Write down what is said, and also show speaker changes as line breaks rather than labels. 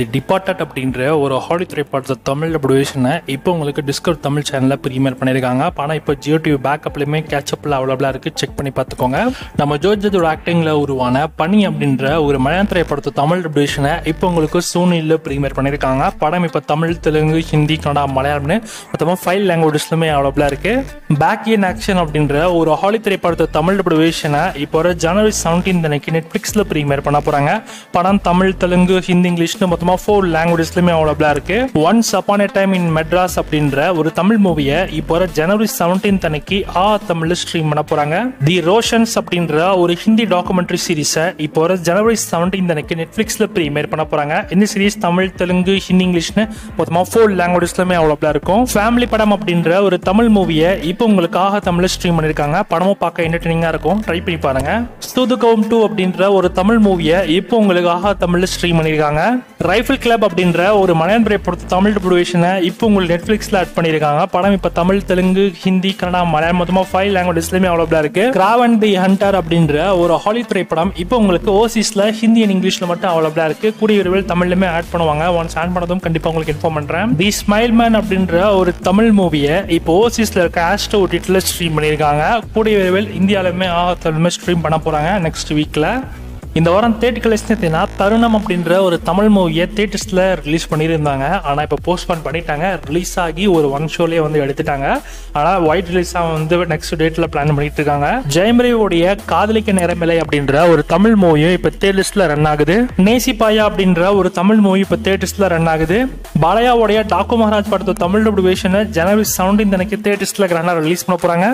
தி departed அப்படின்ற ஒரு ஹாலி திரைப்படத்தை தமிழ் டபிள்யூஷனை இப்போ உங்களுக்கு டிஸ்கவர் தமிழ் சேனலில் ப்ரீமியர் பண்ணியிருக்காங்க. ஆனால் இப்போ ஜியோ டிவி பேக்கப்லையுமே கேட்சப்பில் அவைலபிளாக இருக்குது, செக் பண்ணி பார்த்துக்கோங்க. நம்ம ஜோஜோட ஆக்டிங்கில் உருவான பனி அப்படின்ற ஒரு மலையாள திரைப்படத்தை தமிழ் டபிள்யூஷனை இப்போ உங்களுக்கு சோனியில் ப்ரீமியர் பண்ணியிருக்காங்க. படம் இப்போ தமிழ், தெலுங்கு, ஹிந்தி, கன்னடா, மலையாளம்னு மொத்தமாக 5 லாங்குவேஜஸ்லுமே அவைலபிளாக இருக்குது. பேக் இன் ஆக்ஷன் அப்படின்ற ஒரு ஹாலி திரைப்படத்தை தமிழ் டபிள்யூஷனை இப்போ ஜனவரி 17 அன்னைக்கு நெட்ஃப்ளிக்ஸில் ப்ரீமியர் பண்ண போகிறாங்க. படம் தமிழ், தெலுங்கு, ஹிந்தி, இங்கிலீஷ்னு மொத்தமாக 4 லாங்குவேஜஸ்லுமே அவைலபிளாக இருக்கு. Once upon a time in Madras அப்படின்ற ஒரு தமிழ் மூவியை இப்போ ஜனவரி 17 அன்னைக்கு தமிழ்ல ஸ்ட்ரீம் பண்ண போறாங்க. தி ரோஷன்ஸ் அப்படின்ற ஒரு ஹிந்தி டாக்குமெண்ட்ரி சீரிஸை இப்போ ஜனவரி 17 அன்னைக்கு நெட்ஃபிளிக்ஸ்ல ப்ரீமியர் பண்ண போறாங்க. இந்த சீரிஸ் தமிழ், தெலுங்கு, ஹிந்தி, இங்கிலீஷ்னு மொத்தமாக 4 லாங்குவேஜஸ்லுமே அவைலபிளாக இருக்கும். ஃபேமிலி படம் அப்படின்ற ஒரு தமிழ் மூவியை இப்போ உங்களுக்காக தமிழ்ல ஸ்ட்ரீம் பண்ணிருக்காங்க. படமும் பார்க்க என்டர்டெய்னிங்கா இருக்கும், ட்ரை பண்ணி பாருங்க. ஸ்தூதுகோம் 2 அப்படின்ற ஒரு தமிழ் மூவியை இப்போ உங்களுக்காக தமிழ்ல ஸ்ட்ரீம் பண்ணிருக்காங்க. ரைஃபிள் கிளப் அப்படின்ற ஒரு மலையாள திரைப்படத்தை தமிழ் டபிள்யூஷனை இப்போ உங்களுக்கு நெட்ஃபிளிக்ஸ்ல ஆட் பண்ணிருக்காங்க. படம் இப்போ தமிழ், தெலுங்கு, ஹிந்தி, கன்னடா, மலையாளம் மொத்தமாக 5 லாங்குவேஜஸ்லயுமே அவைலபிளா இருக்கு. கிராவன் தி ஹண்டர் அப்படின்ற ஒரு ஹாலி திரைப்படம் இப்போ உங்களுக்கு ஓசிஸ்ல ஹிந்தி அண்ட் இங்கிலீஷ்ல மட்டும் அவைலபிளா இருக்கு. கூடிய விரைவில் தமிழ்லயுமே ஆட் பண்ணுவாங்க. ஒன்ஸ் ஆட் பண்ணதும் கண்டிப்பா உங்களுக்கு இன்ஃபார்ம் பண்றேன். தி ஸ்மைல் மேன் அப்படின்ற ஒரு தமிழ் மூவியை இப்போ ஓசிஸ்ல இருக்க ஆஸ்ட்ரோ ஓடிடில ஸ்ட்ரீம் பண்ணிருக்காங்க. கூடிய விரைவில் இந்தியாவிலுமே தமிழுமே ஸ்ட்ரீம் பண்ண போறாங்க நெக்ஸ்ட் வீக்ல. இந்த வாரம் தேட்டர் கலெக்ஷன் தருணம் அப்படின்ற ஒரு தமிழ் மூவியை தேட்டர்ஸ்ல ரிலீஸ் பண்ணியிருந்தாங்க. ஆனால் இப்போ போஸ்ட்போன் பண்ணிட்டாங்க. ரிலீஸ் ஆகி ஒரு 1 ஷோலேயே எடுத்துட்டாங்க. ஆனால் ஒயிட் ரிலீஸாக நெக்ஸ்ட் டேட்ல பிளான் பண்ணிட்டு இருக்காங்க. ஜெயமரியோடைய காதலிக்க நேரமில்லை அப்படின்ற ஒரு தமிழ் மூவியும் இப்போ தேட்டர்ஸ்ல ரன் ஆகுது. நேசிபாயா அப்படின்ற ஒரு தமிழ் மூவி இப்போ தேட்டர்ஸ்ல ரன் ஆகுது. பாலையாவுடைய டாக்கு மகாராஜ் படத்தை தமிழ் டபிள்யூஷனை ஜனவரி 17 அன்னைக்கு தேட்டர்ஸ்ல கிராண்டா ரிலீஸ் பண்ண போறாங்க.